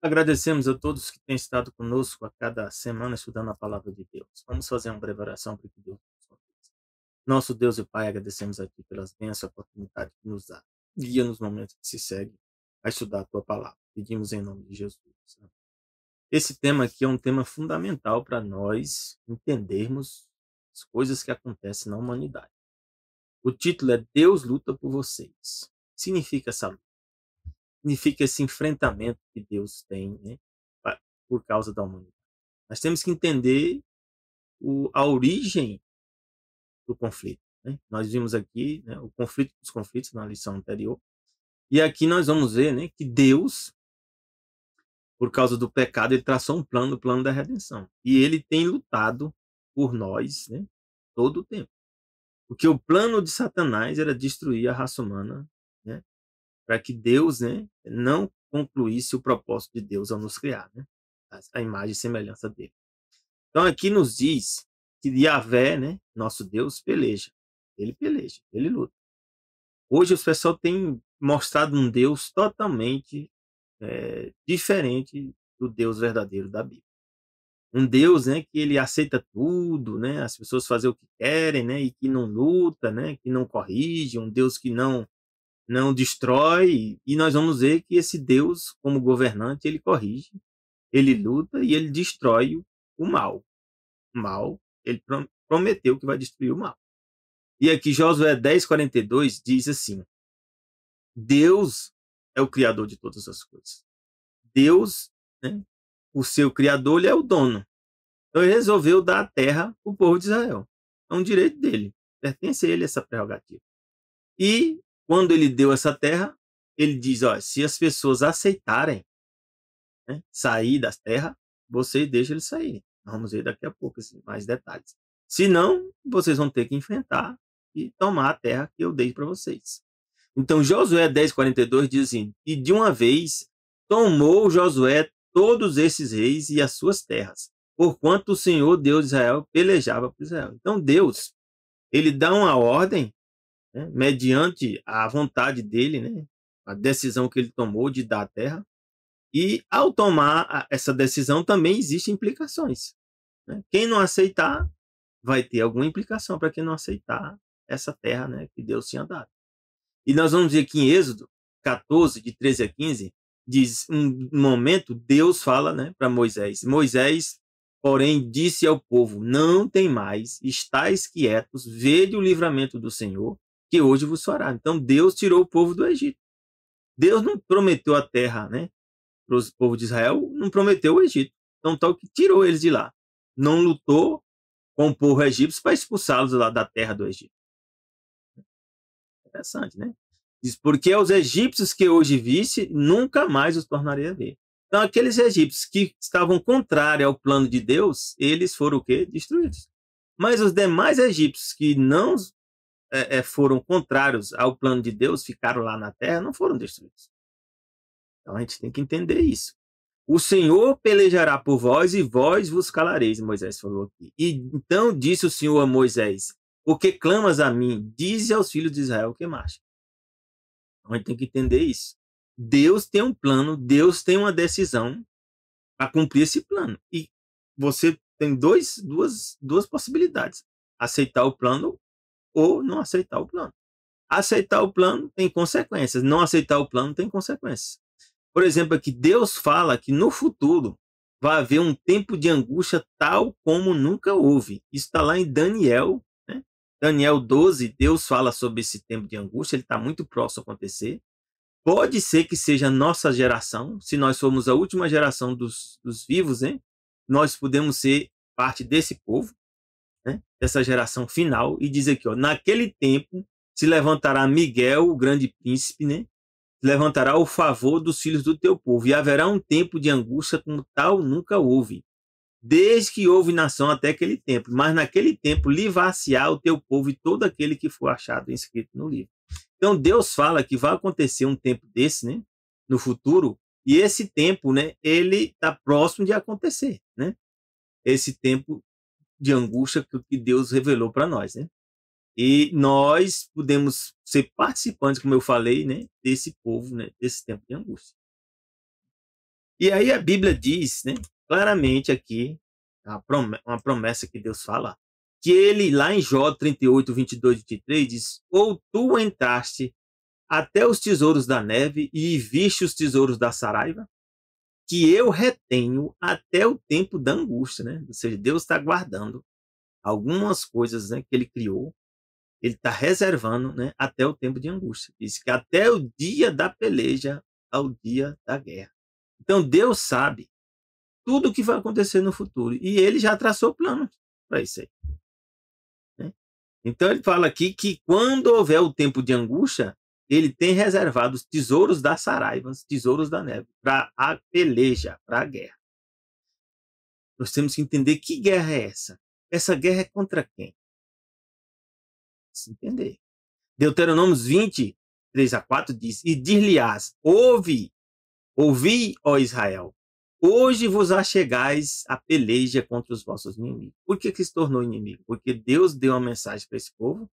Agradecemos a todos que têm estado conosco a cada semana estudando a palavra de Deus. Vamos fazer uma breve oração para que Deus nos abençoe. Nosso Deus e Pai, agradecemos a Ti pelas bênçãos e oportunidade que nos dá. Guia nos momentos que se segue a estudar a Tua palavra. Pedimos em nome de Jesus. Esse tema aqui é um tema fundamental para nós entendermos as coisas que acontecem na humanidade. O título é Deus luta por vocês. O que significa essa luta? Significa esse enfrentamento que Deus tem, né, por causa da humanidade. Nós temos que entender a origem do conflito. Né? Nós vimos aqui, né, o conflito dos conflitos na lição anterior. E aqui nós vamos ver, né, que Deus, por causa do pecado, ele traçou um plano, o plano da redenção. E ele tem lutado por nós, né, todo o tempo. Porque o plano de Satanás era destruir a raça humana, né, para que Deus, né, não concluísse o propósito de Deus ao nos criar, né, a imagem e semelhança dele. Então aqui nos diz que Yahvé, né, nosso Deus, peleja, ele luta. Hoje o pessoal tem mostrado um Deus totalmente diferente do Deus verdadeiro da Bíblia. Um Deus, né, que ele aceita tudo, né, as pessoas fazem o que querem, né, e que não luta, né, que não corrige, um Deus que não destrói, e nós vamos ver que esse Deus, como governante, ele corrige, ele luta e ele destrói o mal. O mal, ele prometeu que vai destruir o mal. E aqui Josué 10:42 diz assim: Deus é o criador de todas as coisas. Deus, né, o seu criador, ele é o dono. Então ele resolveu dar a terra para o povo de Israel. É um direito dele, pertence a ele essa prerrogativa. E quando ele deu essa terra, ele diz: ó, se as pessoas aceitarem, né, sair da terra, vocês deixam eles saírem. Vamos ver daqui a pouco assim, mais detalhes. Se não, vocês vão ter que enfrentar e tomar a terra que eu dei para vocês. Então Josué 10:42 diz assim: e de uma vez tomou Josué todos esses reis e as suas terras, porquanto o Senhor Deus de Israel pelejava por Israel. Então Deus, ele dá uma ordem, né, mediante a vontade dele, né, a decisão que ele tomou de dar a terra, e ao tomar essa decisão também existem implicações. Né? Quem não aceitar vai ter alguma implicação para quem não aceitar essa terra, né, que Deus tinha dado. E nós vamos ver aqui em Êxodo 14, de 13 a 15, diz um momento, Deus fala, né, para Moisés. Moisés, porém, disse ao povo: não tem mais, estáis quietos, vede o livramento do Senhor, que hoje vos fará. Então Deus tirou o povo do Egito. Deus não prometeu a terra, né, para o povo de Israel, não prometeu o Egito. Então tal que tirou eles de lá. Não lutou com o povo egípcio para expulsá-los lá da terra do Egito. Interessante, né? Diz: porque aos egípcios que hoje viste, nunca mais os tornarei a ver. Então, aqueles egípcios que estavam contrários ao plano de Deus, eles foram o quê? Destruídos. Mas os demais egípcios que não foram contrários ao plano de Deus, ficaram lá na terra, não foram destruídos. Então, a gente tem que entender isso. O Senhor pelejará por vós e vós vos calareis, Moisés falou aqui. E então disse o Senhor a Moisés: porque clamas a mim, dize aos filhos de Israel que marchem. Então, a gente tem que entender isso. Deus tem um plano, Deus tem uma decisão para cumprir esse plano. E você tem duas possibilidades: aceitar o plano ou não aceitar o plano. Aceitar o plano tem consequências, não aceitar o plano tem consequências. Por exemplo, aqui Deus fala que no futuro vai haver um tempo de angústia tal como nunca houve. Isso está lá em Daniel, né? Daniel 12, Deus fala sobre esse tempo de angústia, ele está muito próximo a acontecer. Pode ser que seja a nossa geração, se nós formos a última geração dos vivos, né? Nós podemos ser parte desse povo, né? Dessa geração final, e diz aqui, ó, naquele tempo se levantará Miguel, o grande príncipe, né? Levantará o favor dos filhos do teu povo, e haverá um tempo de angústia como tal nunca houve, desde que houve nação até aquele tempo. Mas naquele tempo livrar-se-á o teu povo e todo aquele que for achado inscrito no livro. Então Deus fala que vai acontecer um tempo desse, né, no futuro, e esse tempo, né, ele está próximo de acontecer, né? Esse tempo de angústia que Deus revelou para nós, né? E nós podemos ser participantes, como eu falei, né, desse povo, né, desse tempo de angústia. E aí a Bíblia diz, né, claramente aqui, uma promessa que Deus fala, que ele, lá em Jó 38, 22 e 23, diz: ou tu entraste até os tesouros da neve e viste os tesouros da saraiva, que eu retenho até o tempo da angústia, né? Ou seja, Deus está guardando algumas coisas, né, que ele criou, ele está reservando, né, até o tempo de angústia. Diz que até o dia da peleja ao dia da guerra. Então Deus sabe tudo o que vai acontecer no futuro e ele já traçou plano para isso aí, né? Então ele fala aqui que quando houver o tempo de angústia, ele tem reservado os tesouros das saraivas, tesouros da neve, para a peleja, para a guerra. Nós temos que entender que guerra é essa. Essa guerra é contra quem? Se entender. Deuteronômio 20, 3-4 diz: e dir-lhe-ás, ouvi, ó Israel, hoje vos achegais a peleja contra os vossos inimigos. Por que se tornou inimigo? Porque Deus deu uma mensagem para esse povo.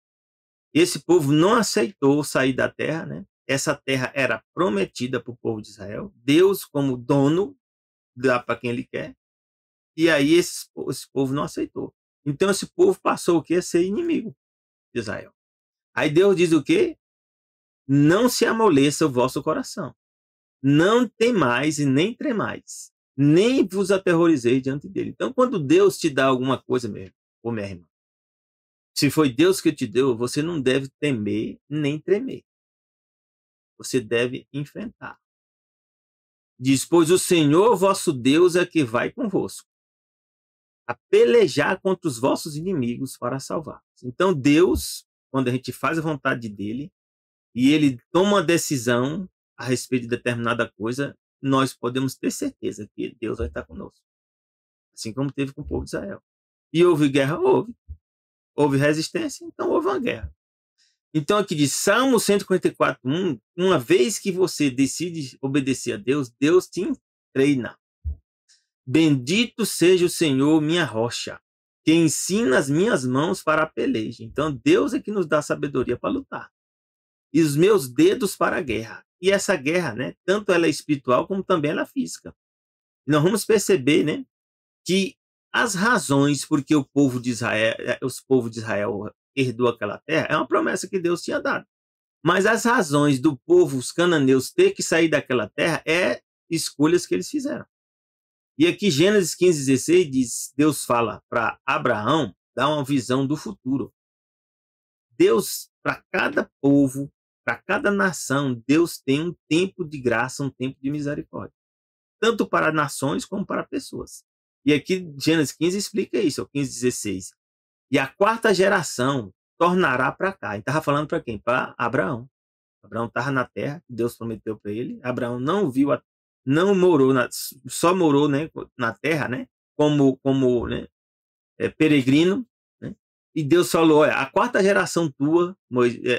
Esse povo não aceitou sair da terra, né? Essa terra era prometida para o povo de Israel. Deus, como dono, dá para quem ele quer. E aí esse povo não aceitou. Então esse povo passou o quê? A ser inimigo de Israel. Aí Deus diz o quê? Não se amoleça o vosso coração. Não temais e nem tremais. Nem vos aterrorizeis diante dele. Então, quando Deus te dá alguma coisa, mesmo, ou minha irmã, se foi Deus que te deu, você não deve temer nem tremer. Você deve enfrentar. Diz: pois o Senhor vosso Deus é que vai convosco a pelejar contra os vossos inimigos para salvar. Então, Deus, quando a gente faz a vontade dele, e ele toma uma decisão a respeito de determinada coisa, nós podemos ter certeza que Deus vai estar conosco. Assim como teve com o povo de Israel. E houve guerra? Houve. Houve resistência? Então houve uma guerra. Então aqui diz Salmo 144:1, uma vez que você decide obedecer a Deus, Deus te treina. Bendito seja o Senhor, minha rocha, que ensina as minhas mãos para a peleja. Então Deus é que nos dá sabedoria para lutar. E os meus dedos para a guerra. E essa guerra, né, tanto ela é espiritual como também ela é física. E nós vamos perceber, né, que as razões por que os povos de Israel herdou aquela terra é uma promessa que Deus tinha dado. Mas as razões do povo, os cananeus, ter que sair daquela terra é escolhas que eles fizeram. E aqui Gênesis 15:16 diz, Deus fala para Abraão, dá uma visão do futuro. Deus, para cada povo, para cada nação, Deus tem um tempo de graça, um tempo de misericórdia. Tanto para nações como para pessoas. E aqui Gênesis 15 explica isso, 15:16. E a quarta geração tornará para cá. E estava falando para quem? Para Abraão. Abraão estava na terra, Deus prometeu para ele. Abraão não viu, não morou, só morou, né, na terra, né, como né, peregrino. Né? E Deus falou: olha, a quarta geração tua,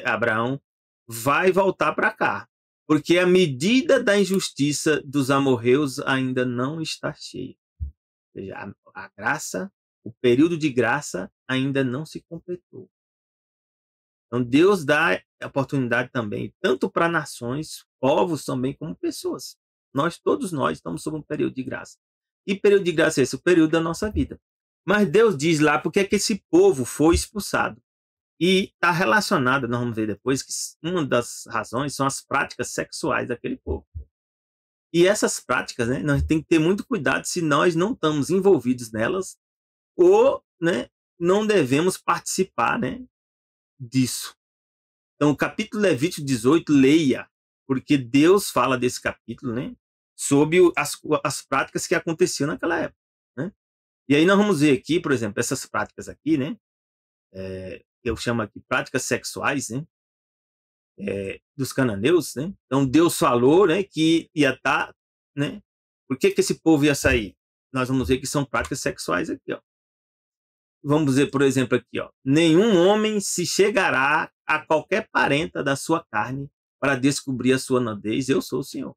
Abraão, vai voltar para cá. Porque a medida da injustiça dos amorreus ainda não está cheia. Ou seja, a graça, o período de graça ainda não se completou. Então Deus dá oportunidade também, tanto para nações, povos também, como pessoas. Todos nós estamos sob um período de graça. E período de graça é esse? O período da nossa vida. Mas Deus diz lá porque é que esse povo foi expulsado. E está relacionado, nós vamos ver depois, que uma das razões são as práticas sexuais daquele povo. E essas práticas, né, nós temos que ter muito cuidado se nós não estamos envolvidos nelas ou, né, não devemos participar, né, disso. Então, o capítulo Levítico 18, leia, porque Deus fala desse capítulo, né, sobre as práticas que aconteciam naquela época. Né? E aí nós vamos ver aqui, por exemplo, essas práticas aqui, né, eu chamo aqui práticas sexuais, né, dos cananeus, né? Então Deus falou, né, que ia estar, né? Por que esse povo ia sair? Nós vamos ver que são práticas sexuais aqui, ó. Vamos ver, por exemplo, aqui, ó. Nenhum homem se chegará a qualquer parenta da sua carne para descobrir a sua nudez. Eu sou o Senhor.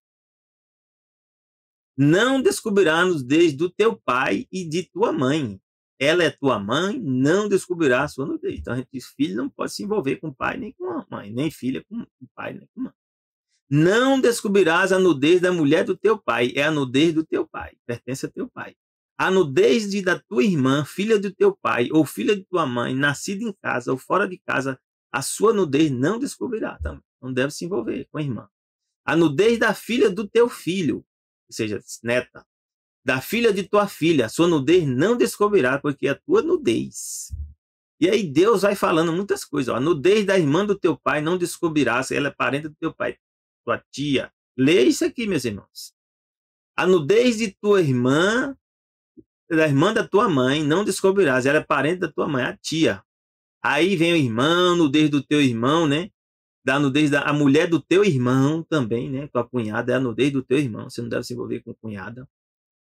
Não descobrirá nudez do teu pai e de tua mãe. Ela é tua mãe, não descobrirá a sua nudez. Então a gente diz, filho não pode se envolver com o pai nem com a mãe, nem filha com o pai nem com a mãe. Não descobrirás a nudez da mulher do teu pai. É a nudez do teu pai. Pertence a teu pai. A nudez da tua irmã, filha do teu pai, ou filha de tua mãe, nascida em casa ou fora de casa, a sua nudez não descobrirá também. Não deve se envolver com a irmã. A nudez da filha do teu filho, ou seja, neta, da filha de tua filha, a sua nudez não descobrirá, porque é a tua nudez. E aí Deus vai falando muitas coisas. Ó. A nudez da irmã do teu pai não descobrirás, ela é parente do teu pai, tua tia. Lê isso aqui, meus irmãos. A nudez de tua irmã, da irmã da tua mãe, não descobrirás, ela é parente da tua mãe, a tia. Aí vem o irmão, nudez do teu irmão, né? Da nudez da a mulher do teu irmão também, né? Tua cunhada é a nudez do teu irmão, você não deve se envolver com cunhada.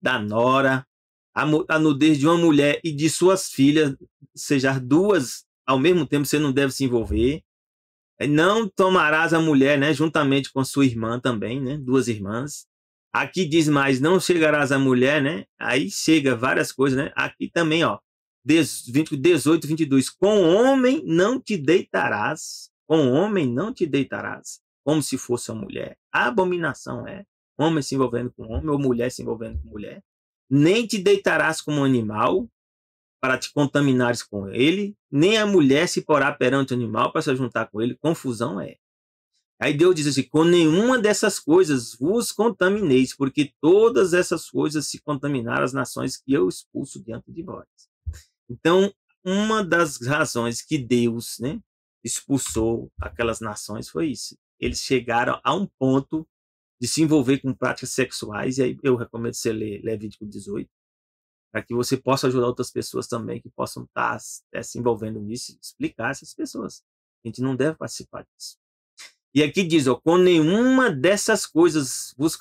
Da nora, a nudez de uma mulher e de suas filhas, seja duas ao mesmo tempo, você não deve se envolver. Não tomarás a mulher, né, juntamente com sua irmã também, né, duas irmãs. Aqui diz mais, não chegarás à mulher, né? Aí chega várias coisas, né? Aqui também, ó, 18, 22. Com homem não te deitarás, com homem não te deitarás, como se fosse uma mulher. A abominação é homem se envolvendo com homem ou mulher se envolvendo com mulher. Nem te deitarás como um animal para te contaminares com ele, nem a mulher se porá perante o animal para se juntar com ele. Confusão é. Aí Deus diz assim, com nenhuma dessas coisas vos contamineis, porque todas essas coisas se contaminaram as nações que eu expulso diante de vós. Então, uma das razões que Deus, né, expulsou aquelas nações foi isso. Eles chegaram a um ponto de se envolver com práticas sexuais, e aí eu recomendo você ler Levítico 18, para que você possa ajudar outras pessoas também que possam estar se envolvendo nisso, explicar essas pessoas. A gente não deve participar disso. E aqui diz, ó, com nenhuma dessas coisas vos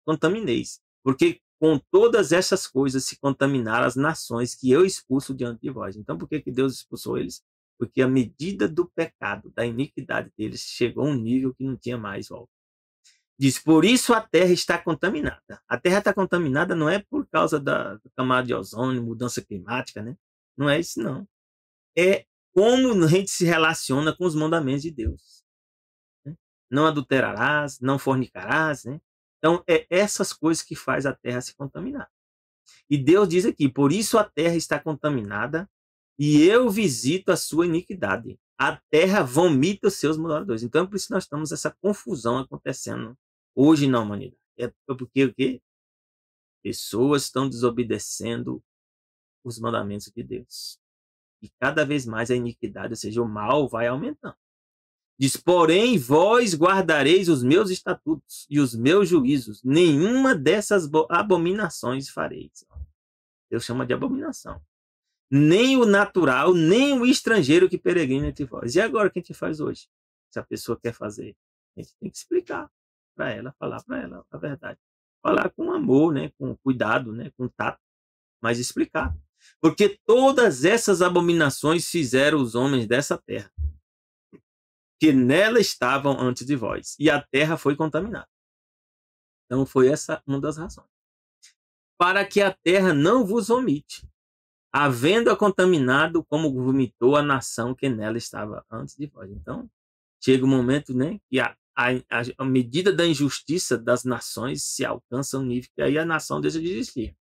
contamineis, porque com todas essas coisas se contaminaram as nações que eu expulso diante de vós. Então, por que Deus expulsou eles? Porque a medida do pecado, da iniquidade deles, chegou a um nível que não tinha mais volta. Diz, por isso a terra está contaminada. A terra está contaminada não é por causa da camada de ozônio, mudança climática, né? Não é isso, não. É como a gente se relaciona com os mandamentos de Deus. Né? Não adulterarás, não fornicarás, né? Então, é essas coisas que faz a terra se contaminar. E Deus diz aqui, por isso a terra está contaminada e eu visito a sua iniquidade. A terra vomita os seus moradores. Então, por isso nós estamos essa confusão acontecendo hoje na humanidade. É porque o quê? Pessoas estão desobedecendo os mandamentos de Deus. E cada vez mais a iniquidade, ou seja, o mal vai aumentando. Diz, porém, vós guardareis os meus estatutos e os meus juízos. Nenhuma dessas abominações fareis. Deus chama de abominação. Nem o natural, nem o estrangeiro que peregrina entre vós. E agora o que a gente faz hoje? Se a pessoa quer fazer, a gente tem que explicar para ela, falar para ela a verdade. Falar com amor, né, com cuidado, né, com tato, mas explicar. Porque todas essas abominações fizeram os homens dessa terra, que nela estavam antes de vós, e a terra foi contaminada. Então foi essa uma das razões. Para que a terra não vos vomite, havendo-a contaminado como vomitou a nação que nela estava antes de vós. Então, chega um momento, né, que a medida da injustiça das nações se alcança um nível que aí a nação deixa de existir.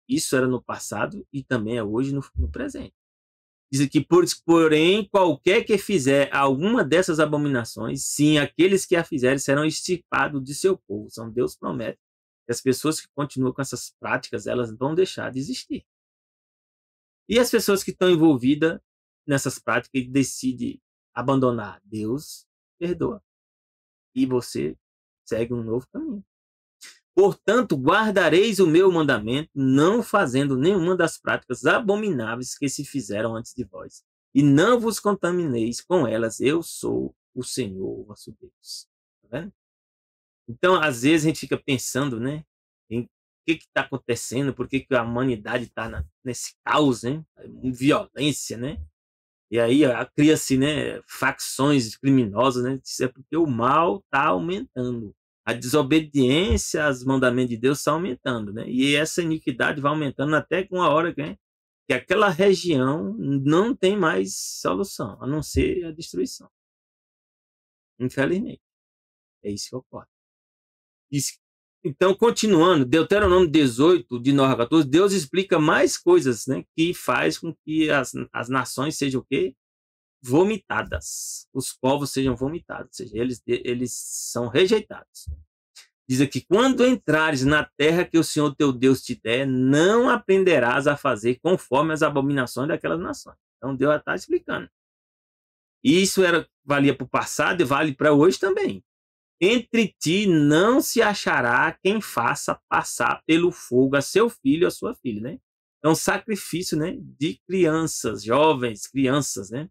Isso era no passado e também é hoje no presente. Diz aqui, porém, qualquer que fizer alguma dessas abominações, sim, aqueles que a fizerem serão extirpados de seu povo. Então, Deus promete que as pessoas que continuam com essas práticas, elas vão deixar de existir. E as pessoas que estão envolvidas nessas práticas e decidem abandonar, Deus perdoa. E você segue um novo caminho. Portanto, guardareis o meu mandamento, não fazendo nenhuma das práticas abomináveis que se fizeram antes de vós. E não vos contamineis com elas, eu sou o Senhor, vosso Deus. Tá vendo? Então, às vezes, a gente fica pensando, né, em o que está acontecendo, por que a humanidade está nesse caos, né, violência, né? E aí cria-se, né, facções criminosas, né? Isso é porque o mal está aumentando. A desobediência aos mandamentos de Deus está aumentando, né? E essa iniquidade vai aumentando até com a hora que aquela região não tem mais solução, a não ser a destruição. Infelizmente. É isso que ocorre. Então, continuando, Deuteronômio 18, de 9 a 14, Deus explica mais coisas, né, que faz com que as nações sejam o quê? Vomitadas. Os povos sejam vomitados, ou seja, eles são rejeitados. Diz aqui, quando entrares na terra que o Senhor teu Deus te der, não aprenderás a fazer conforme as abominações daquelas nações. Então, Deus está explicando. Isso valia para o passado e vale para hoje também. Entre ti não se achará quem faça passar pelo fogo a seu filho ou a sua filha, né? É um sacrifício, né, de crianças, jovens, crianças, né?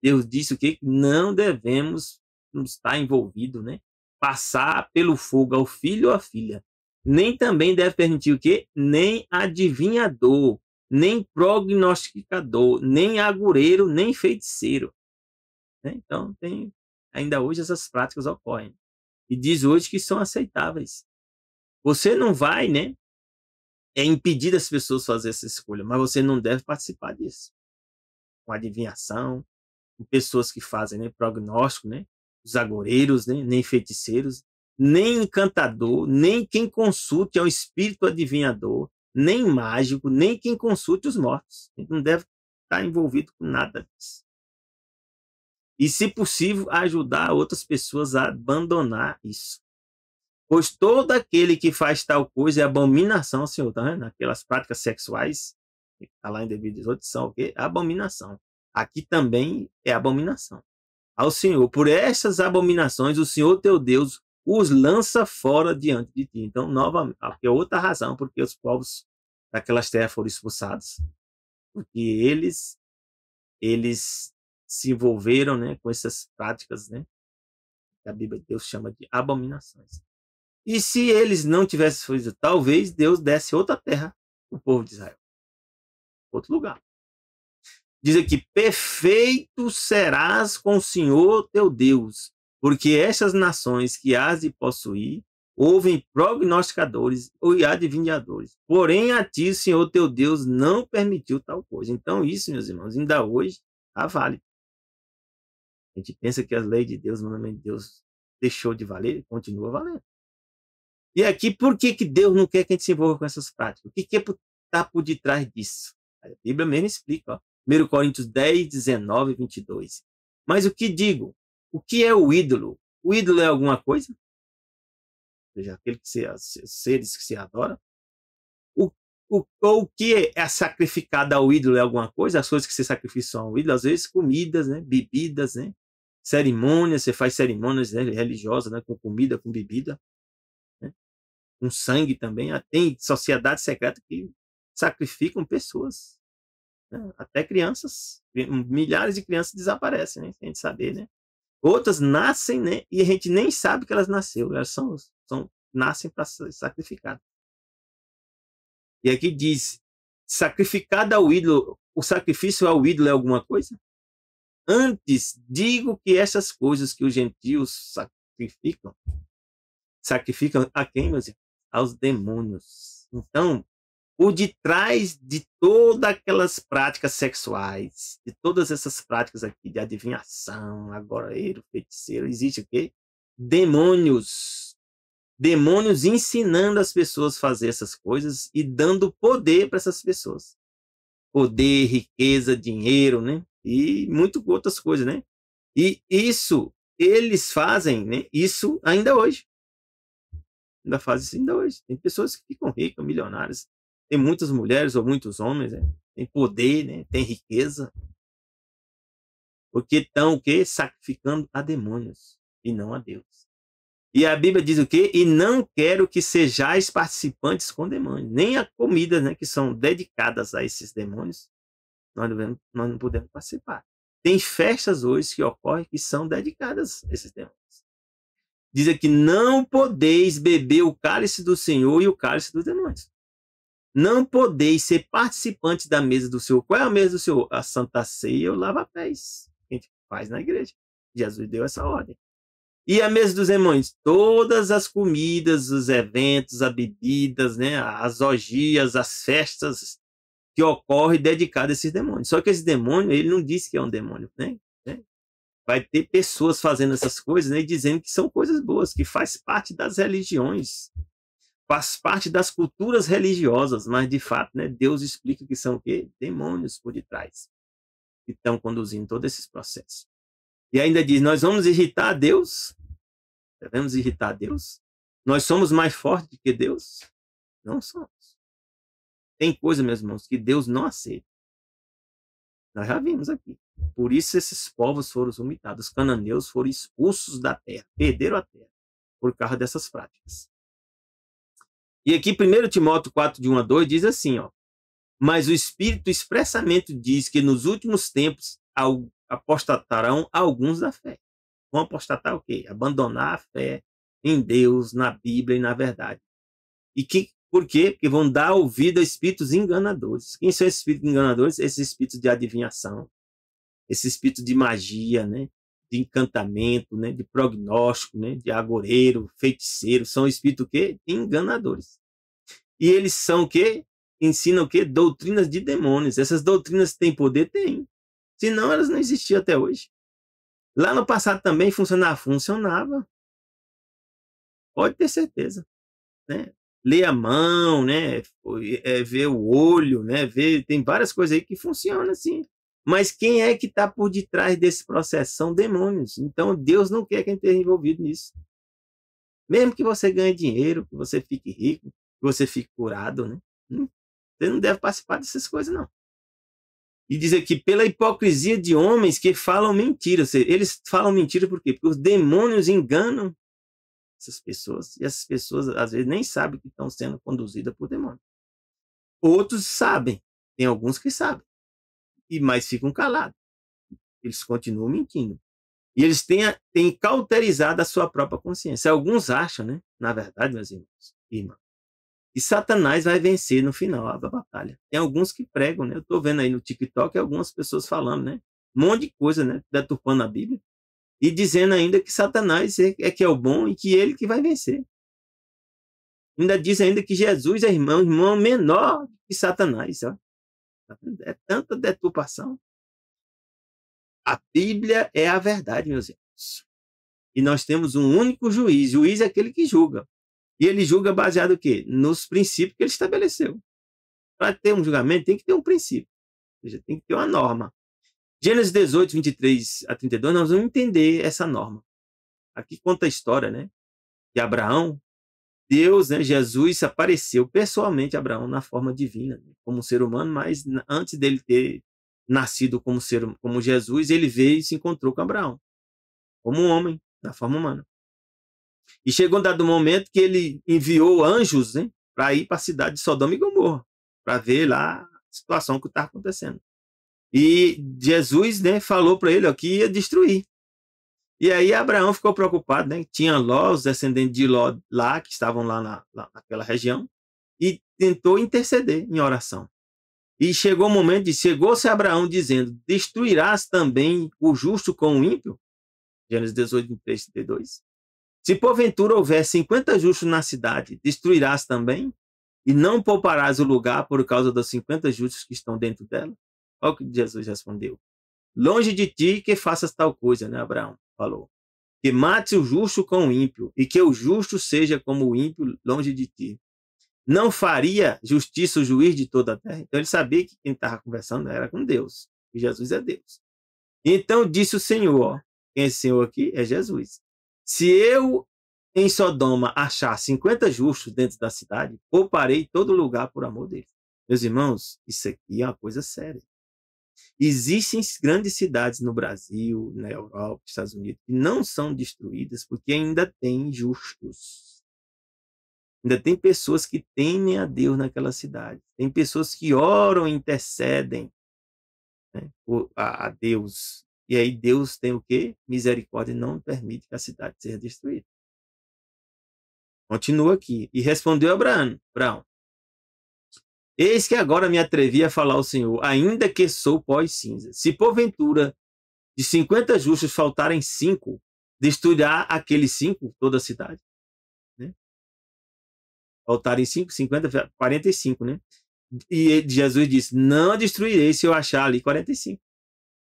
Deus disse o quê? Que não devemos estar envolvido, né? Passar pelo fogo ao filho ou à filha. Nem também deve permitir o quê? Nem adivinhador, nem prognosticador, nem agoreiro, nem feiticeiro. Né? Então, ainda hoje essas práticas ocorrem. E diz hoje que são aceitáveis. Você não vai, né, impedir as pessoas fazer essa escolha, mas você não deve participar disso. Com adivinhação, com pessoas que fazem, né, prognóstico, né, os agoreiros, né, nem feiticeiros, nem encantador, nem quem consulte ao espírito adivinhador, nem mágico, nem quem consulte os mortos. A gente não deve estar envolvido com nada disso. E, se possível, ajudar outras pessoas a abandonar isso. Pois todo aquele que faz tal coisa é abominação, Senhor, tá vendo? Aquelas práticas sexuais, que está lá em Deuteronômio 18, são o quê? Abominação. Aqui também é abominação. Ao Senhor, por essas abominações, o Senhor teu Deus os lança fora diante de ti. Então, novamente, aqui é outra razão porque os povos daquelas terras foram expulsados. Porque eles se envolveram, né, com essas práticas, né, que a Bíblia de Deus chama de abominações. E se eles não tivessem feito, talvez Deus desse outra terra para o povo de Israel. Outro lugar. Diz aqui, perfeito serás com o Senhor teu Deus, porque estas nações que has de possuir ouvem prognosticadores ou adivinhadores. Porém, a ti, o Senhor teu Deus, não permitiu tal coisa. Então, isso, meus irmãos, ainda hoje está válido. A gente pensa que as leis de Deus, o mandamento de Deus, deixou de valer, continua valendo. E aqui, por que Deus não quer que a gente se envolva com essas práticas? O que está por detrás disso? A Bíblia mesmo explica, ó. 1 Coríntios 10, 19 e 22. Mas o que digo? O que é o ídolo? O ídolo é alguma coisa? Ou seja, aquele seres que se adoram. O que é sacrificado ao ídolo é alguma coisa? As coisas que se sacrificam ao ídolo, às vezes comidas, né? Bebidas, né? Cerimônias, você faz cerimônias, né, religiosas, né? Com comida, com bebida. Né? Com sangue também. Tem sociedades secretas que sacrificam pessoas. Né? Até crianças. Milhares de crianças desaparecem, né? Sem a gente saber, né? Outras nascem, né? E a gente nem sabe que elas nasceram. Elas nascem para ser sacrificadas. E aqui diz, sacrificado ao ídolo, o sacrifício ao ídolo é alguma coisa? Antes, digo que essas coisas que os gentios sacrificam a quem, meus irmãos? Aos demônios. Então, por detrás de todas aquelas práticas sexuais, de todas essas práticas aqui de adivinhação, agoreiro, feiticeiro, existe o quê? Demônios. Demônios ensinando as pessoas a fazer essas coisas e dando poder para essas pessoas. Poder, riqueza, dinheiro, né? E muitas outras coisas, né? E isso, eles fazem, né? Isso ainda hoje. Ainda fazem isso ainda hoje. Tem pessoas que ficam ricas, milionárias. Tem muitas mulheres ou muitos homens, né? Tem poder, né? Tem riqueza. Porque estão o quê? Sacrificando a demônios e não a Deus. E a Bíblia diz o quê? E não quero que sejais participantes com demônios. Nem a comida, né, que são dedicadas a esses demônios, nós não podemos participar. Tem festas hoje que ocorrem que são dedicadas a esses demônios. Diz aqui, não podeis beber o cálice do Senhor e o cálice dos demônios. Não podeis ser participantes da mesa do Senhor. Qual é a mesa do Senhor? A Santa Ceia e o lava-pés. Que a gente faz na igreja. Jesus deu essa ordem. E a mesa dos demônios? Todas as comidas, os eventos, as bebidas, né, as orgias, as festas que ocorrem dedicadas a esses demônios. Só que esse demônio, ele não disse que é um demônio, né? vai ter pessoas fazendo essas coisas, né, e dizendo que são coisas boas, que faz parte das religiões, faz parte das culturas religiosas, mas de fato, né, Deus explica que são o quê? Demônios por detrás, que estão conduzindo todos esses processos. E ainda diz, nós vamos irritar a Deus? Devemos irritar a Deus? Nós somos mais fortes do que Deus? Não somos. Tem coisa, meus irmãos, que Deus não aceita. Nós já vimos aqui. Por isso esses povos foram humilhados. Os cananeus foram expulsos da terra, perderam a terra por causa dessas práticas. E aqui 1 Timóteo 4, de 1 a 2, diz assim, ó, mas o Espírito expressamente diz que nos últimos tempos apostatarão alguns da fé. Vão apostatar o quê? Abandonar a fé em Deus, na Bíblia e na verdade. Por quê? Porque vão dar ouvido a espíritos enganadores. Quem são esses espíritos enganadores? Esses espíritos de adivinhação, esses espíritos de magia, né? De encantamento, né? De prognóstico, né? De agoreiro, feiticeiro. São espíritos o quê? Enganadores. E eles são o quê? Ensinam o quê? Doutrinas de demônios. Essas doutrinas têm poder? Tem. Senão elas não existiam até hoje. Lá no passado também funcionava? Funcionava. Pode ter certeza. Né? Ler a mão, né? Ver o olho, né? Tem várias coisas aí que funcionam assim. Mas quem é que está por detrás desse processo? São demônios. Então Deus não quer quem esteja envolvido nisso. Mesmo que você ganhe dinheiro, que você fique rico, que você fique curado, né? Você não deve participar dessas coisas, não. E diz aqui, pela hipocrisia de homens que falam mentira. Ou seja, eles falam mentira por quê? Porque os demônios enganam essas pessoas, e essas pessoas às vezes nem sabem que estão sendo conduzidas por demônio. Outros sabem, tem alguns que sabem, mas ficam calados. Eles continuam mentindo. E eles têm cauterizado a sua própria consciência. Alguns acham, né, na verdade, meus irmãos, que Satanás vai vencer no final da batalha. Tem alguns que pregam, né? Eu estou vendo aí no TikTok algumas pessoas falando, né? Um monte de coisa, né? Deturpando a Bíblia. E dizendo ainda que Satanás é que é o bom e que ele que vai vencer. Ainda diz ainda que Jesus é irmão menor que Satanás. Ó. É tanta deturpação. A Bíblia é a verdade, meus irmãos. E nós temos um único juiz. O juiz é aquele que julga. E ele julga baseado no quê? Nos princípios que ele estabeleceu. Para ter um julgamento, tem que ter um princípio. Ou seja, tem que ter uma norma. Gênesis 18, 23 a 32, nós vamos entender essa norma. Aqui conta a história, né? De Abraão. Deus, né, Jesus, apareceu pessoalmente a Abraão na forma divina, né, como um ser humano, mas antes dele ter nascido como Jesus, ele veio e se encontrou com Abraão, como um homem, na forma humana. E chegou um dado momento que ele enviou anjos, né, para ir para a cidade de Sodoma e Gomorra, para ver lá a situação que estava acontecendo. E Jesus, né, falou para ele ó, que ia destruir. E aí Abraão ficou preocupado, né? Tinha Ló, os descendentes de Ló lá, que estavam lá naquela região, e tentou interceder em oração. E chegou o momento chegou-se Abraão dizendo, destruirás também o justo com o ímpio? Gênesis 18, 23, 32. Se porventura houver 50 justos na cidade, destruirás também? E não pouparás o lugar por causa dos 50 justos que estão dentro dela? Olha o que Jesus respondeu. Longe de ti que faças tal coisa, né, Abraão? Falou. Que mate o justo com o ímpio, e que o justo seja como o ímpio longe de ti. Não faria justiça o juiz de toda a terra? Então ele sabia que quem estava conversando era com Deus, e Jesus é Deus. Então disse o Senhor, ó, quem é esse Senhor aqui? É Jesus. Se eu em Sodoma achar 50 justos dentro da cidade, pouparei todo lugar por amor deles. Meus irmãos, isso aqui é uma coisa séria. Existem grandes cidades no Brasil, na Europa, nos Estados Unidos, que não são destruídas porque ainda tem justos. Ainda tem pessoas que temem a Deus naquela cidade. Tem pessoas que oram e intercedem, né, a Deus. E aí Deus tem o quê? Misericórdia e não permite que a cidade seja destruída. Continua aqui. E respondeu Abraão. Eis que agora me atrevi a falar ao Senhor, ainda que sou pó e cinza. Se porventura de 50 justos faltarem 5, destruirá aqueles 5 toda a cidade. Né? Faltarem 5, 50, 45, né? E Jesus disse, não destruirei se eu achar ali 45.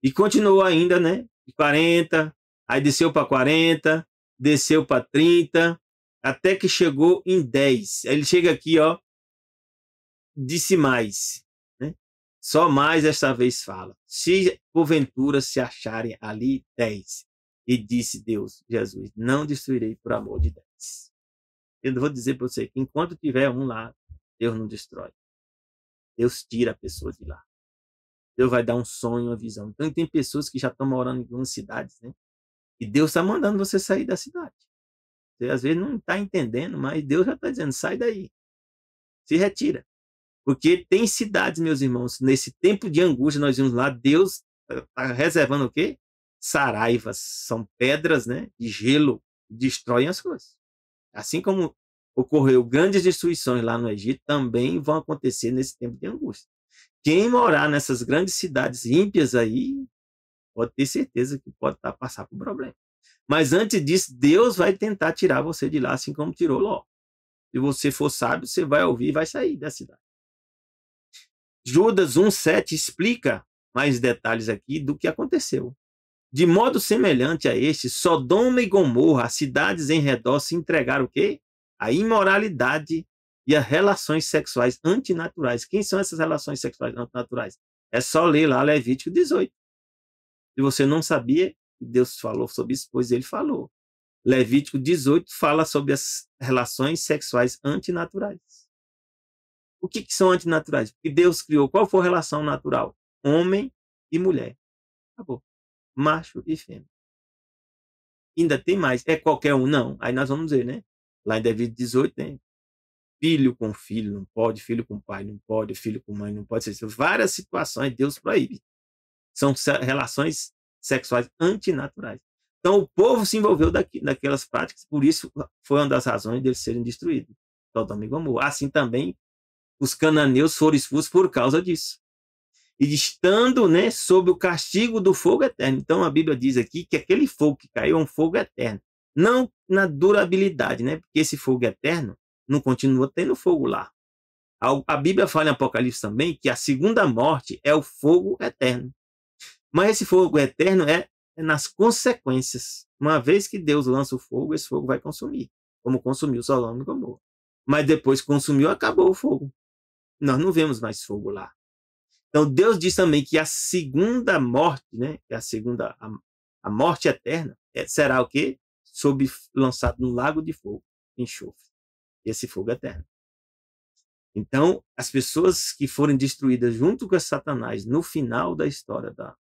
E continuou ainda, né? 40, aí desceu para 40, desceu para 30, até que chegou em 10. Aí ele chega aqui, ó, disse mais, né? Só mais esta vez fala. Se porventura se acharem ali 10. E disse Deus, Jesus, não destruirei por amor de 10. Eu vou dizer para você que enquanto tiver um lá, Deus não destrói. Deus tira a pessoa de lá. Deus vai dar um sonho, uma visão. Então tem pessoas que já estão morando em algumas cidades, né? E Deus está mandando você sair da cidade. Você às vezes não está entendendo, mas Deus já está dizendo, sai daí. Se retira. Porque tem cidades, meus irmãos, nesse tempo de angústia, nós vimos lá, Deus está reservando o quê? Saraivas. São pedras, né, de gelo, que destroem as coisas. Assim como ocorreu grandes destruições lá no Egito, também vão acontecer nesse tempo de angústia. Quem morar nessas grandes cidades ímpias aí, pode ter certeza que pode passar por problema. Mas antes disso, Deus vai tentar tirar você de lá, assim como tirou Ló. Se você for sábio, você vai ouvir e vai sair da cidade. Judas 1,7 explica mais detalhes aqui do que aconteceu. De modo semelhante a este, Sodoma e Gomorra, as cidades em redor, se entregaram o quê? A imoralidade e as relações sexuais antinaturais. Quem são essas relações sexuais antinaturais? É só ler lá Levítico 18. Se você não sabia, Deus falou sobre isso, pois ele falou. Levítico 18 fala sobre as relações sexuais antinaturais. O que são antinaturais? Porque Deus criou. Qual foi a relação natural? Homem e mulher. Acabou. Macho e fêmea. Ainda tem mais. É qualquer um? Não. Aí nós vamos ver, né? Lá em Levítico 18 tem filho com filho, não pode. Filho com pai, não pode. Filho com mãe, não pode. Várias situações Deus proíbe. São relações sexuais antinaturais. Então o povo se envolveu naquelas práticas, por isso foi uma das razões deles serem destruídos. Sodoma e Gomorra. Assim também os cananeus foram expulsos por causa disso. E estando, né, sob o castigo do fogo eterno. Então a Bíblia diz aqui que aquele fogo que caiu é um fogo eterno. Não na durabilidade, né? Porque esse fogo eterno não continua tendo fogo lá. A Bíblia fala em Apocalipse também que a segunda morte é o fogo eterno. Mas esse fogo eterno é nas consequências. Uma vez que Deus lança o fogo, esse fogo vai consumir, como consumiu Sodoma e Gomorra. Mas depois que consumiu, acabou o fogo. Nós não vemos mais fogo lá. Então Deus diz também que a segunda morte, né, que a morte eterna, será o quê? Lançado no lago de fogo, enxofre. Esse fogo eterno. Então, as pessoas que forem destruídas junto com Satanás no final da história da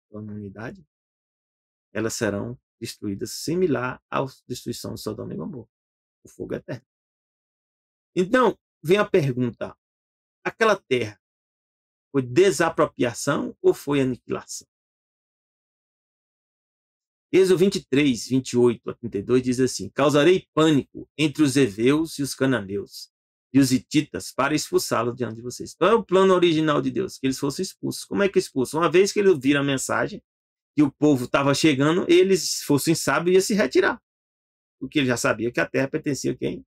humanidade, elas serão destruídas similar à destruição de Sodoma e Gomorra, o fogo eterno. Então, vem a pergunta, aquela terra foi desapropriação ou foi aniquilação? Êxodo 23, 28 a 32 diz assim, causarei pânico entre os heveus e os cananeus e os hititas para expulsá-los diante de vocês. Então é o plano original de Deus, que eles fossem expulsos. Como é que expulsam? Uma vez que eles viram a mensagem, que o povo estava chegando, eles fossem sábios, ia se retirar. Porque ele já sabia que a terra pertencia a quem?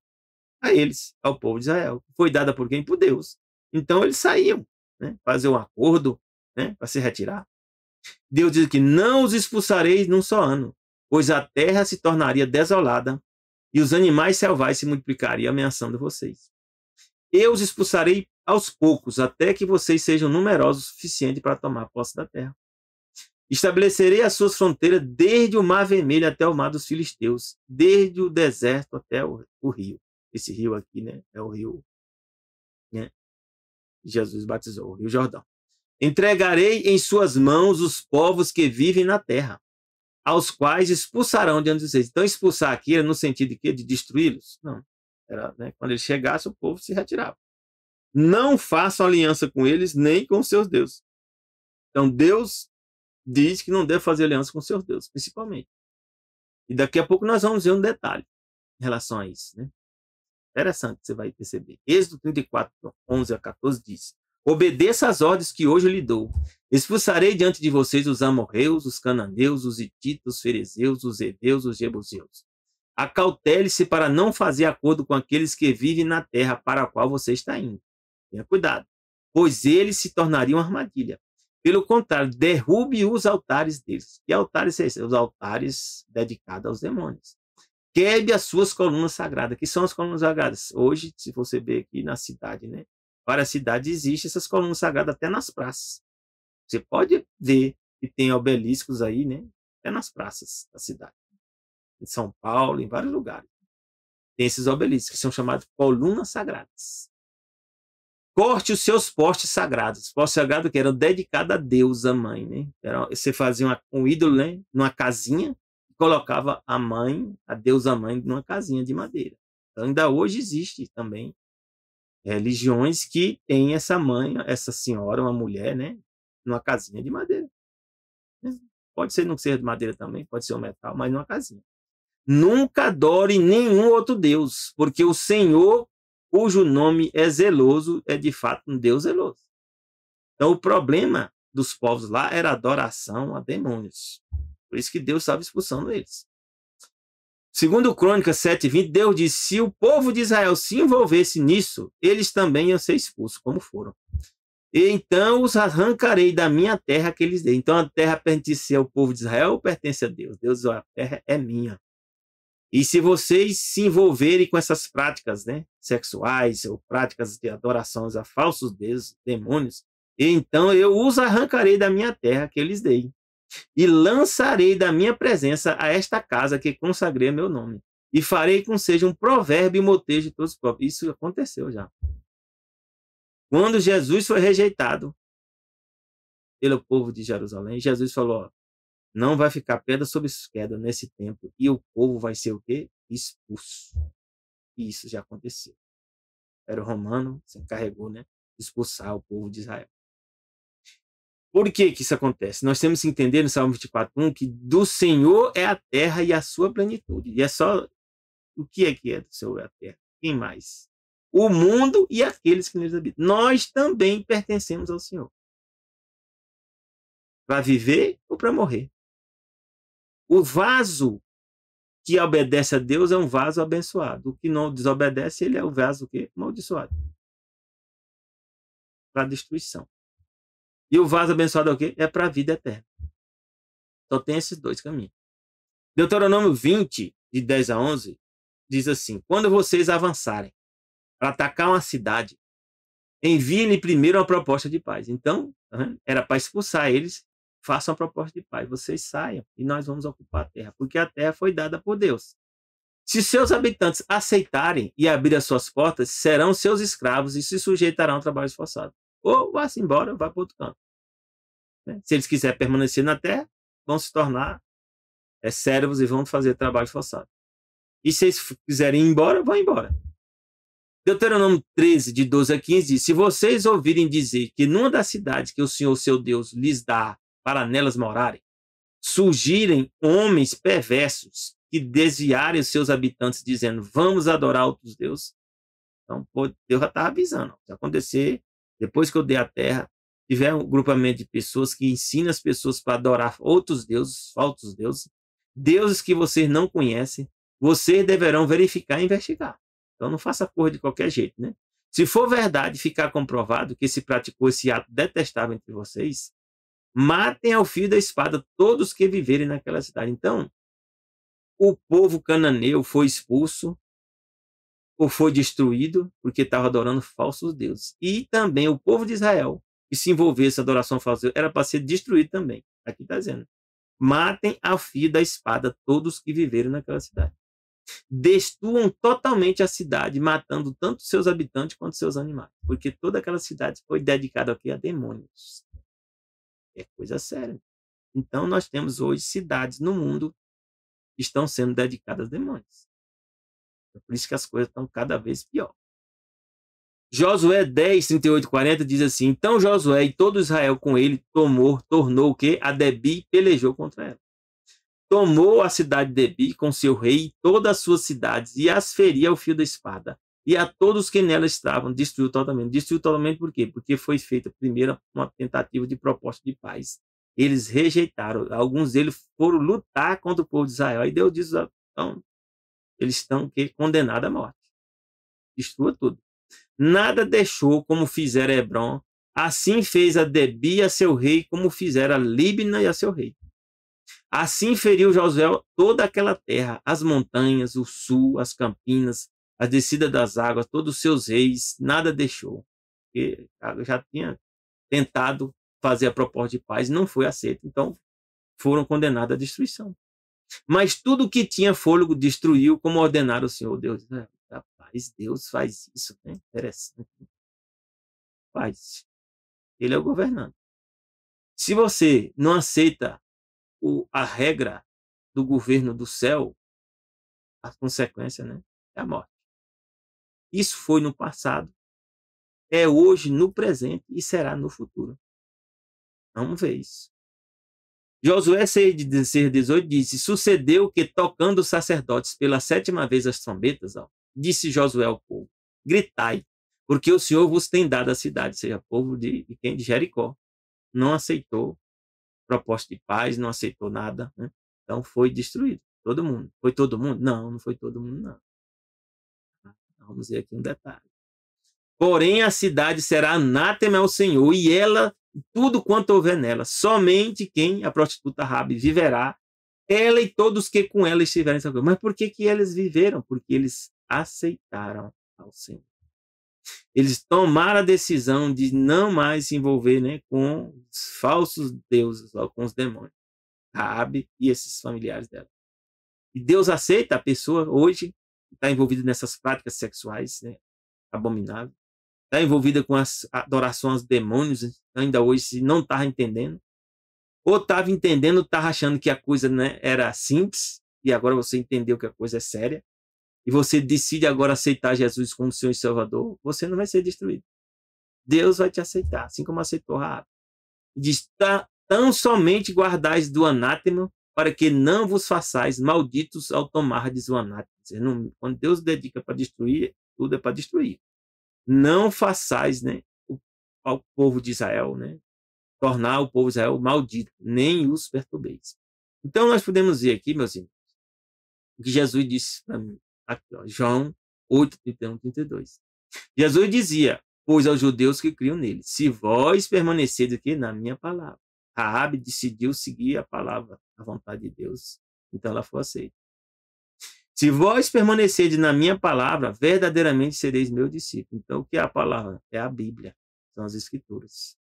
A eles, ao povo de Israel. Foi dada por quem? Por Deus. Então eles saíam, né? Fazer um acordo, né? Para se retirar. Deus diz que não os expulsareis num só ano, pois a terra se tornaria desolada e os animais selvagens se multiplicariam ameaçando vocês. Eu os expulsarei aos poucos, até que vocês sejam numerosos o suficiente para tomar posse da terra. Estabelecerei as suas fronteiras desde o Mar Vermelho até o Mar dos Filisteus, desde o deserto até o rio. Esse rio aqui, né, é o rio, né, Jesus batizou, o Rio Jordão. Entregarei em suas mãos os povos que vivem na terra, aos quais expulsarão diante de vocês. Então, expulsar aqui era no sentido de quê? De destruí-los? Não. Era, né, quando ele chegasse, o povo se retirava. Não façam aliança com eles, nem com seus deuses. Então, Deus diz que não deve fazer aliança com seus deuses, principalmente. E daqui a pouco nós vamos ver um detalhe em relação a isso, né? Interessante, você vai perceber. Êxodo 34, 11 a 14 diz, obedeça às ordens que hoje lhe dou. Expulsarei diante de vocês os amorreus, os cananeus, os hititas, os ferezeus, os heveus, os jebuseus. Acautele-se para não fazer acordo com aqueles que vivem na terra para a qual você está indo. Tenha cuidado, pois eles se tornariam armadilha. Pelo contrário, derrube os altares deles. Que altares são esses? Os altares dedicados aos demônios. Quebre as suas colunas sagradas. Que são as colunas sagradas? Hoje, se você ver aqui na cidade, né? Várias cidades existem essas colunas sagradas até nas praças. Você pode ver que tem obeliscos aí, né? Até nas praças da cidade. Em São Paulo, em vários lugares. Tem esses obeliscos que são chamados colunas sagradas. Corte os seus postes sagrados. Postes sagrados que eram dedicados a Deus, a mãe, né? Você fazia um ídolo, né? Numa casinha, e colocava a mãe, a deusa mãe, numa casinha de madeira. Então, ainda hoje existe também religiões que têm essa mãe, essa senhora, uma mulher, né? Numa casinha de madeira. Pode ser não ser de madeira também, pode ser um metal, mas numa casinha. Nunca adore nenhum outro Deus, porque o Senhor, cujo nome é zeloso, é de fato um Deus zeloso. Então, o problema dos povos lá era adoração a demônios. Por isso que Deus estava expulsando eles. Segundo Crônicas 7:20, Deus disse: se o povo de Israel se envolvesse nisso, eles também iam ser expulsos, como foram. E então os arrancarei da minha terra que eles dei. Então a terra pertencia ao povo de Israel ou pertence a Deus? Deus, a terra é minha. E se vocês se envolverem com essas práticas, né, sexuais ou práticas de adorações a falsos deuses, demônios, então eu os arrancarei da minha terra que eles dei e lançarei da minha presença a esta casa que consagrei meu nome e farei com seja um provérbio e motejo de todos os povos. Isso aconteceu já. Quando Jesus foi rejeitado pelo povo de Jerusalém, Jesus falou: ó, não vai ficar pedra sobre queda nesse tempo e o povo vai ser o quê? Expulso. E isso já aconteceu. Era o romano, se encarregou, né, de expulsar o povo de Israel. Por que que isso acontece? Nós temos que entender no Salmo 24:1 que do Senhor é a terra e a sua plenitude. E é só o que é do Senhor é a terra? Quem mais? O mundo e aqueles que neles habitam. Nós também pertencemos ao Senhor. Para viver ou para morrer. O vaso que obedece a Deus é um vaso abençoado. O que não desobedece, ele é o vaso o quê? Amaldiçoado. Para destruição. E o vaso abençoado é o quê? É para a vida eterna. Só tem esses dois caminhos. Deuteronômio 20, de 10 a 11, diz assim: quando vocês avançarem para atacar uma cidade, enviem-lhe primeiro uma proposta de paz. Então, era para expulsar eles, façam uma proposta de paz. Vocês saiam e nós vamos ocupar a terra, porque a terra foi dada por Deus. Se seus habitantes aceitarem e abrir as suas portas, serão seus escravos e se sujeitarão ao trabalho forçado. Ou vá-se embora, vá para outro canto. Se eles quiserem permanecer na terra, vão se tornar servos e vão fazer trabalho forçado. E se eles quiserem ir embora, vão embora. Deuteronômio 13, de 12 a 15, diz: se vocês ouvirem dizer que numa das cidades que o Senhor, seu Deus, lhes dá para nelas morarem, surgirem homens perversos que desviarem os seus habitantes, dizendo, vamos adorar outros deuses, então Deus já está avisando. Se acontecer, depois que eu dei a terra, tiver um grupamento de pessoas que ensinam as pessoas para adorar outros deuses, falsos deuses, deuses que vocês não conhecem, vocês deverão verificar e investigar. Então não faça coisa de qualquer jeito, né? Se for verdade, ficar comprovado que se praticou esse ato detestável entre vocês, matem ao fio da espada todos que viverem naquela cidade. Então, o povo cananeu foi expulso ou foi destruído porque estava adorando falsos deuses. E também o povo de Israel, que se envolvesse em adoração a falsos deuses, era para ser destruído também. Aqui está dizendo: matem ao fio da espada todos que viveram naquela cidade. Destruam totalmente a cidade, matando tanto seus habitantes quanto seus animais. Porque toda aquela cidade foi dedicada aqui a demônios. É coisa séria. Então, nós temos hoje cidades no mundo que estão sendo dedicadas a demônios. É por isso que as coisas estão cada vez pior. Josué 10, 38 e 40 diz assim: então Josué e todo Israel com ele tornou o quê? A Debi e pelejou contra ela. Tomou a cidade de Debi com seu rei e todas as suas cidades e as feria ao fio da espada. E a todos que nela estavam destruiu totalmente. Destruiu totalmente por quê? Porque foi feita primeiro uma tentativa de proposta de paz. Eles rejeitaram. Alguns deles foram lutar contra o povo de Israel. Aí Deus diz: então, eles estão condenados à morte. Destrua tudo. Nada deixou como fizeram Hebron, Assim fez a Debi a seu rei, como fizera a Líbina e a seu rei. Assim feriu Josué toda aquela terra, as montanhas, o sul, as campinas, a descida das águas, todos os seus reis, nada deixou. Porque já tinha tentado fazer a proposta de paz, não foi aceito, então foram condenados à destruição. Mas tudo que tinha fôlego destruiu, como ordenara o Senhor Deus. Rapaz, Deus faz isso, né? Interessante. Faz. Ele é o governante. Se você não aceita a regra do governo do céu, a consequência, né, é a morte. Isso foi no passado, é hoje, no presente e será no futuro. Vamos ver isso. Josué 6:16-18 disse: Sucedeu que, tocando os sacerdotes pela 7ª vez as trombetas, disse Josué ao povo: Gritai, porque o Senhor vos tem dado a cidade, ou seja, o povo de Jericó. Não aceitou proposta de paz, não aceitou nada, né? Então foi destruído. Todo mundo. Foi todo mundo? Não, não foi todo mundo, não. Vamos ver aqui um detalhe. Porém, a cidade será anátema ao Senhor, e ela, tudo quanto houver nela, somente quem, a prostituta Rabi, viverá, ela e todos que com ela estiverem. Mas por que eles viveram? Porque eles aceitaram ao Senhor. Eles tomaram a decisão de não mais se envolver, né, com os falsos deuses, ou com os demônios. Rabi e esses familiares dela. E Deus aceita a pessoa hoje que está envolvida nessas práticas sexuais, né, abomináveis. Está envolvida com as adorações aos demônios, ainda hoje, se não estava entendendo. Ou estava entendendo, estava achando que a coisa, né, era simples, e agora você entendeu que a coisa é séria, e você decide agora aceitar Jesus como Senhor e Salvador, você não vai ser destruído. Deus vai te aceitar, assim como aceitou Raabe. Diz: tão somente guardais do anátema, para que não vos façais malditos ao tomardes o anátema. Quando Deus dedica para destruir, tudo é para destruir. Não façais, né, ao povo de Israel, né, tornar o povo de Israel maldito, nem os perturbeis. Então nós podemos ver aqui, meus irmãos, o que Jesus disse para mim, aqui, João 8:31-32. Jesus dizia: pois aos judeus que criam nele, se vós permanecerdes aqui na minha palavra. Raabe decidiu seguir a palavra, a vontade de Deus, então ela foi aceita. Se vós permanecerdes na minha palavra, verdadeiramente sereis meu discípulo. Então, o que é a palavra? É a Bíblia, são as Escrituras.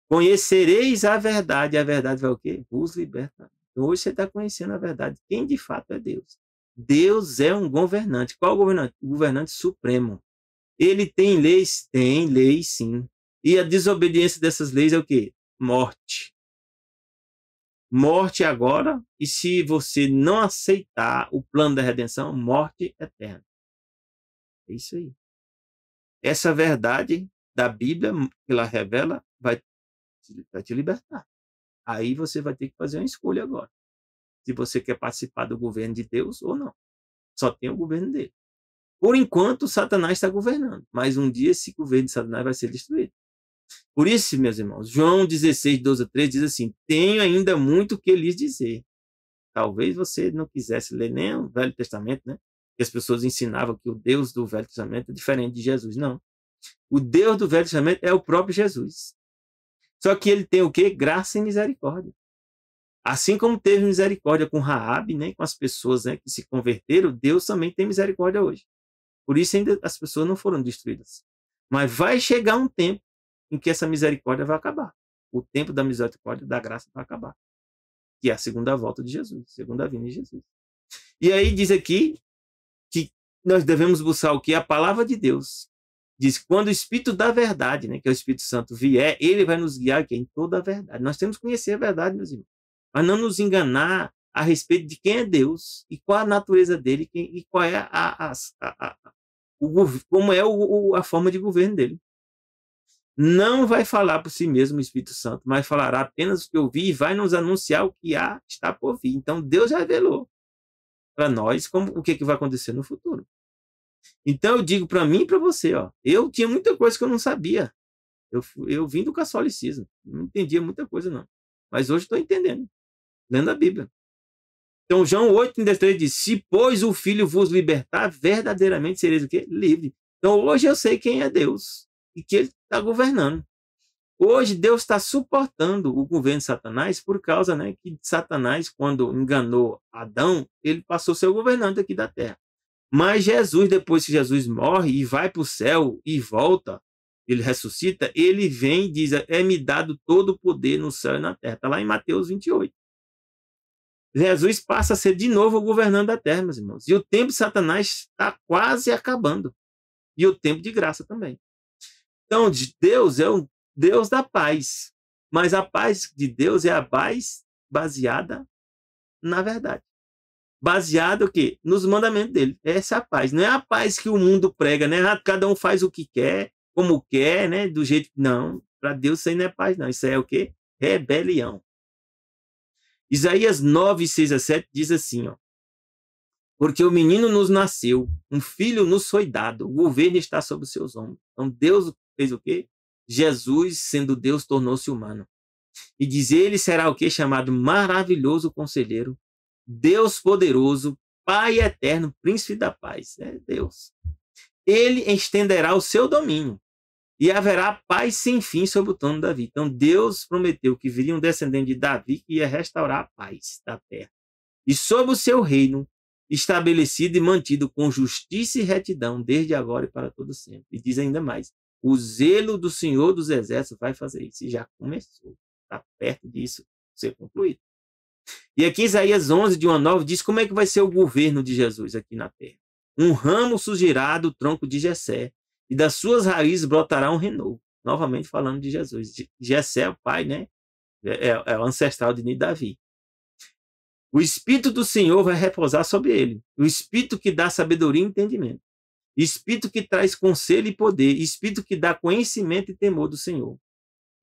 Conhecereis a verdade, e a verdade vai o quê? Vos libertar. Então, hoje você está conhecendo a verdade, quem de fato é Deus. Deus é um governante. Qual governante? O governante supremo. Ele tem leis? Tem leis, sim. E a desobediência dessas leis é o quê? Morte. Morte agora, e se você não aceitar o plano da redenção, morte eterna. É isso aí. Essa verdade da Bíblia, que ela revela, vai te libertar. Aí você vai ter que fazer uma escolha agora. Se você quer participar do governo de Deus ou não. Só tem o governo dele. Por enquanto, Satanás está governando. Mas um dia esse governo de Satanás vai ser destruído. Por isso, meus irmãos, João 16:12-13 diz assim: tenho ainda muito o que lhes dizer. Talvez você não quisesse ler nem o Velho Testamento, né? Que as pessoas ensinavam que o Deus do Velho Testamento é diferente de Jesus. Não. O Deus do Velho Testamento é o próprio Jesus. Só que ele tem o quê? Graça e misericórdia. Assim como teve misericórdia com Raabe, né? Com as pessoas, né, que se converteram, Deus também tem misericórdia hoje. Por isso ainda as pessoas não foram destruídas. Mas vai chegar um tempo em que essa misericórdia vai acabar. O tempo da misericórdia e da graça vai acabar. Que é a segunda volta de Jesus, a segunda vinda de Jesus. E aí diz aqui que nós devemos buscar o que? A palavra de Deus. Diz que quando o Espírito da verdade, né, que é o Espírito Santo, vier, ele vai nos guiar aqui, em toda a verdade. Nós temos que conhecer a verdade, meus irmãos. Mas não nos enganar a respeito de quem é Deus e qual a natureza dele e qual é como é a forma de governo dele. Não vai falar por si mesmo o Espírito Santo, mas falará apenas o que ouvi e vai nos anunciar o que está por vir. Então, Deus já revelou para nós o que vai acontecer no futuro. Então, eu digo para mim e para você, eu tinha muita coisa que eu não sabia. Eu vim do catolicismo, não entendia muita coisa, não. Mas hoje estou entendendo, lendo a Bíblia. Então, João 8:33 diz: se, pois, o Filho vos libertar, verdadeiramente sereis o quê? Livre. Então, hoje eu sei quem é Deus e que ele está governando. Hoje Deus está suportando o governo de Satanás por causa, né, que Satanás, quando enganou Adão, ele passou a ser o governante aqui da terra. Mas Jesus, depois que Jesus morre e vai para o céu e volta, ele ressuscita, ele vem e diz, é-me dado todo o poder no céu e na terra. Está lá em Mateus 28. Jesus passa a ser de novo o governante da terra, meus irmãos. E o tempo de Satanás está quase acabando. E o tempo de graça também. Então, Deus é o Deus da paz. Mas a paz de Deus é a paz baseada na verdade. Baseada o quê? Nos mandamentos dele. Essa é a paz. Não é a paz que o mundo prega, né? Cada um faz o que quer, como quer, né? Do jeito que... Não. Para Deus isso aí não é paz, não. Isso aí é o quê? Rebelião. Isaías 9, 6 a 7 diz assim, ó. Porque o menino nos nasceu, um filho nos foi dado, o governo está sobre os seus ombros. Então Deus fez o quê? Jesus, sendo Deus, tornou-se humano. E diz ele será o quê? Chamado maravilhoso conselheiro, Deus poderoso, Pai eterno, príncipe da paz. É Deus. Ele estenderá o seu domínio e haverá paz sem fim sobre o trono de Davi. Então Deus prometeu que viria um descendente de Davi que ia restaurar a paz da terra. E sobre o seu reino, estabelecido e mantido com justiça e retidão, desde agora e para todo sempre. E diz ainda mais, o zelo do Senhor dos Exércitos vai fazer isso. E já começou. Está perto disso ser concluído. E aqui Isaías 11, de 1 a 9, diz como é que vai ser o governo de Jesus aqui na terra. Um ramo surgirá do tronco de Jessé, e das suas raízes brotará um renovo. Novamente falando de Jesus. Jessé é o pai, né? É o ancestral de Davi. O Espírito do Senhor vai repousar sobre ele. O Espírito que dá sabedoria e entendimento. Espírito que traz conselho e poder. Espírito que dá conhecimento e temor do Senhor.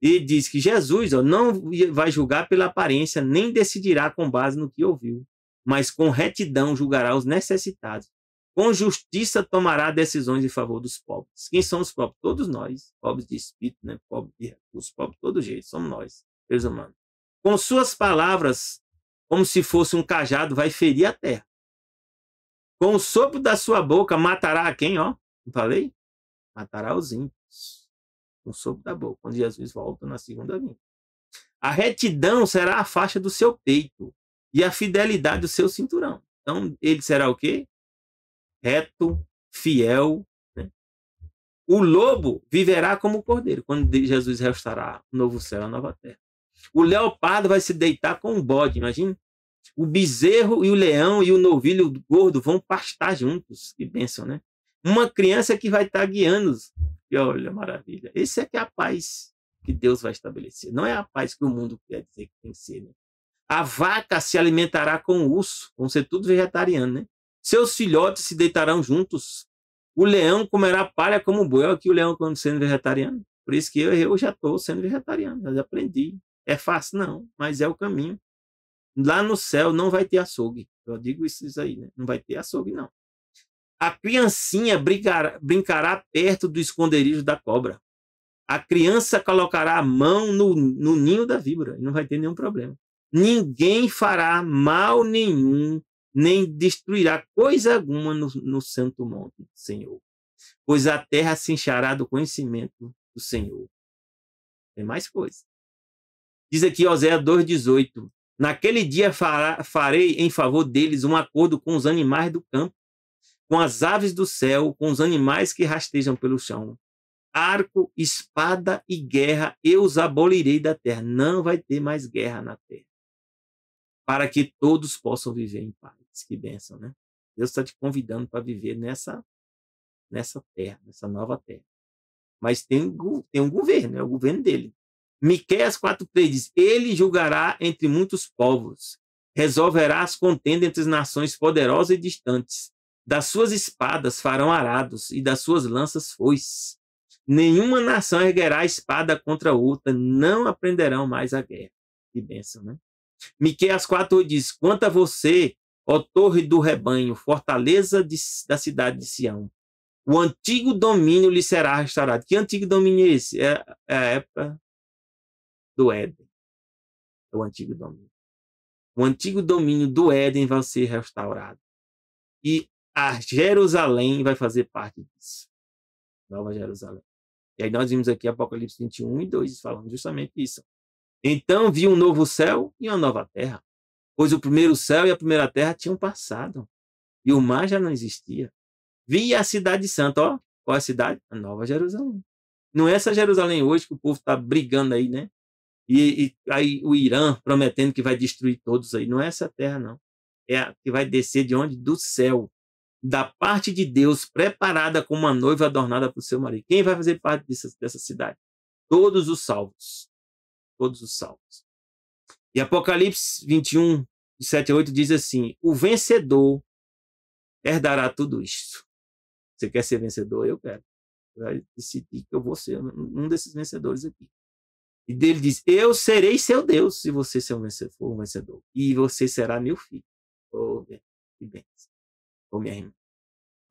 E diz que Jesus não vai julgar pela aparência, nem decidirá com base no que ouviu, mas com retidão julgará os necessitados. Com justiça tomará decisões em favor dos pobres. Quem são os pobres? Todos nós. Pobres de espírito, né? Pobres de recursos, pobres de todo jeito. Somos nós, seres humanos. Com suas palavras, como se fosse um cajado, vai ferir a terra. Com o sopro da sua boca, matará a quem, ó? Não falei? Matará os ímpios. Com o sopro da boca, quando Jesus volta na segunda vinda. A retidão será a faixa do seu peito e a fidelidade do seu cinturão. Então, ele será o quê? Reto, fiel. Né? O lobo viverá como o cordeiro, quando Jesus restaurará o novo céu e a nova terra. O leopardo vai se deitar com o bode, imagina. O bezerro e o leão e o novilho gordo vão pastar juntos. Que bênção, né? Uma criança que vai estar guiando-os. E olha, maravilha. Esse é que é a paz que Deus vai estabelecer. Não é a paz que o mundo quer dizer que tem que ser. Né? A vaca se alimentará com o urso. Vão ser tudo vegetariano, né? Seus filhotes se deitarão juntos. O leão comerá palha como o boi. Olha aqui o leão sendo vegetariano. Por isso que eu já estou sendo vegetariano. Eu já aprendi. É fácil, não, mas é o caminho. Lá no céu não vai ter açougue. Eu digo isso aí, né? Não vai ter açougue, não. A criancinha brincará perto do esconderijo da cobra. A criança colocará a mão no ninho da víbora e não vai ter nenhum problema. Ninguém fará mal nenhum, nem destruirá coisa alguma no santo monte do Senhor. Pois a terra se enchará do conhecimento do Senhor. Tem mais coisa. Diz aqui Oséias 2,18. Naquele dia farei em favor deles um acordo com os animais do campo, com as aves do céu, com os animais que rastejam pelo chão. Arco, espada e guerra eu os abolirei da terra. Não vai ter mais guerra na terra. Para que todos possam viver em paz. Que bênção, né? Deus está te convidando para viver nessa terra, nessa nova terra. Mas tem um governo, é o governo dele. Miqueias 4,3 diz, ele julgará entre muitos povos, resolverá as contendas entre as nações poderosas e distantes. Das suas espadas farão arados e das suas lanças foices. Nenhuma nação erguerá a espada contra outra, não aprenderão mais a guerra. Que bênção, né? Miqueias 4,8 diz, quanto a você, ó torre do rebanho, fortaleza da cidade de Sião, o antigo domínio lhe será restaurado. Que antigo domínio é esse? É a época do Éden. É o antigo domínio. O antigo domínio do Éden vai ser restaurado. E a Jerusalém vai fazer parte disso. Nova Jerusalém. E aí nós vimos aqui Apocalipse 21:2, falando justamente isso. Então vi um novo céu e uma nova terra, pois o primeiro céu e a primeira terra tinham passado, e o mar já não existia. Vi a cidade santa, ó. Qual é a cidade? A Nova Jerusalém. Não é essa Jerusalém hoje que o povo está brigando aí, né? E aí o Irã prometendo que vai destruir todos aí. Não é essa terra, não. É a que vai descer de onde? Do céu. Da parte de Deus, preparada como uma noiva adornada para o seu marido. Quem vai fazer parte dessa cidade? Todos os salvos. Todos os salvos. E Apocalipse 21, de 7 a 8 diz assim: o vencedor herdará tudo isto. Você quer ser vencedor? Eu quero. Vai decidir que eu vou ser um desses vencedores aqui. E dele diz: eu serei seu Deus se você for um vencedor. E você será meu filho. Oh, que bênção. Oh, minha irmã.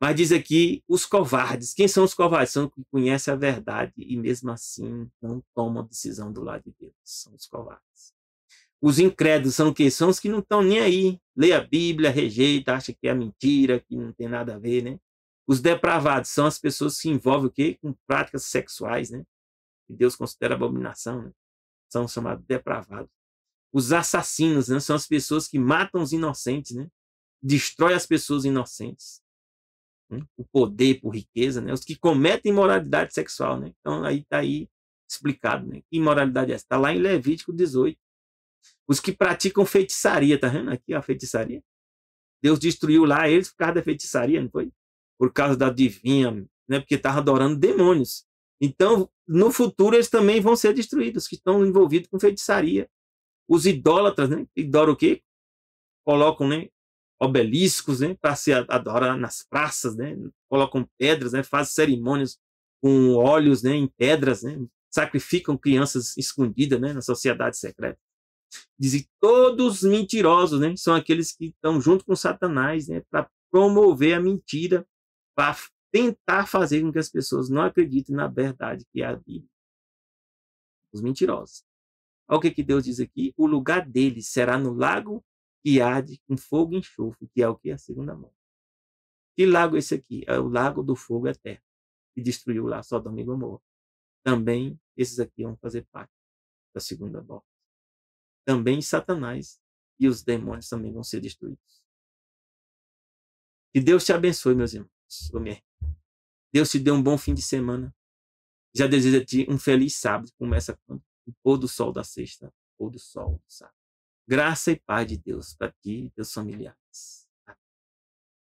Mas diz aqui os covardes. Quem são os covardes? São os que conhecem a verdade e mesmo assim não tomam decisão do lado de Deus. São os covardes. Os incrédulos são o quê? São os que não estão nem aí. Lê a Bíblia, rejeita, acha que é mentira, que não tem nada a ver, né? Os depravados são as pessoas que se envolvem o quê? Com práticas sexuais, né? Que Deus considera abominação, né? São chamados depravados. Os assassinos, né? São as pessoas que matam os inocentes, né? Destrói as pessoas inocentes. Né? O poder por riqueza, né? Os que cometem imoralidade sexual, né? Então aí está aí explicado, né? Que imoralidade é essa? Está lá em Levítico 18. Os que praticam feitiçaria, tá vendo aqui a feitiçaria? Deus destruiu lá eles por causa da feitiçaria, não foi? Por causa da adivinha, né? Porque estavam adorando demônios. Então, no futuro, eles também vão ser destruídos, que estão envolvidos com feitiçaria. Os idólatras, né? Adoram o quê? Colocam, né? Obeliscos, né? Para se adorar nas praças, né? Colocam pedras, né? Fazem cerimônias com óleos, né? Em pedras, né? Sacrificam crianças escondidas, né? Na sociedade secreta. Dizem todos mentirosos, né? São aqueles que estão junto com Satanás, né? Para promover a mentira, para tentar fazer com que as pessoas não acreditem na verdade que é a Bíblia. Os mentirosos. Olha o que Deus diz aqui: o lugar deles será no lago que arde com fogo e enxofre, que é o que? A segunda morte. Que lago é esse aqui? É o lago do fogo eterno, que destruiu lá Sodoma e Gomorra. Também esses aqui vão fazer parte da segunda morte. Também Satanás e os demônios também vão ser destruídos. Que Deus te abençoe, meus irmãos. Deus te dê um bom fim de semana. Já desejo a ti um feliz sábado. Começa quando? O pôr do sol da sexta, pôr do sol do sábado. Graça e paz de Deus para ti e teus familiares.